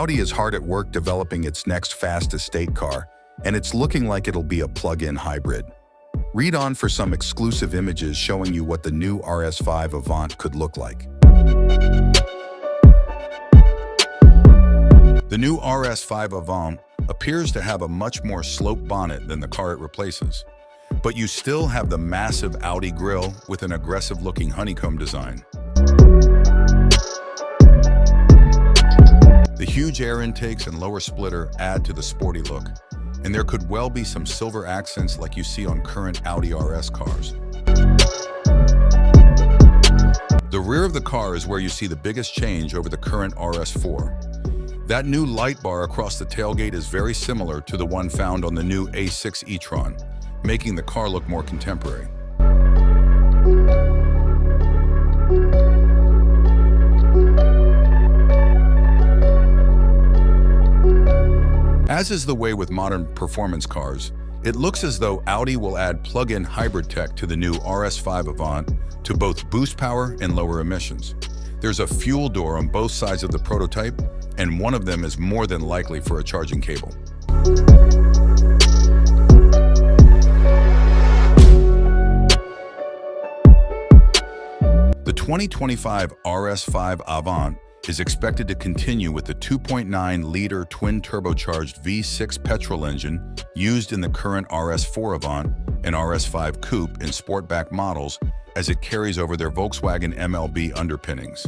Audi is hard at work developing its next fast estate car, and it's looking like it'll be a plug-in hybrid. Read on for some exclusive images showing you what the new RS5 Avant could look like. The new RS5 Avant appears to have a much more sloped bonnet than the car it replaces, but you still have the massive Audi grille with an aggressive-looking honeycomb design. The huge air intakes and lower splitter add to the sporty look, and there could well be some silver accents like you see on current Audi RS cars. The rear of the car is where you see the biggest change over the current RS4. That new light bar across the tailgate is very similar to the one found on the new A6 e-tron, making the car look more contemporary. As is the way with modern performance cars, it looks as though Audi will add plug-in hybrid tech to the new RS5 Avant to both boost power and lower emissions. There's a fuel door on both sides of the prototype, and one of them is more than likely for a charging cable. The 2025 RS5 Avant is expected to continue with the 2.9-liter twin-turbocharged V6 petrol engine used in the current RS4 Avant and RS5 Coupe in sportback models as it carries over their Volkswagen MLB underpinnings.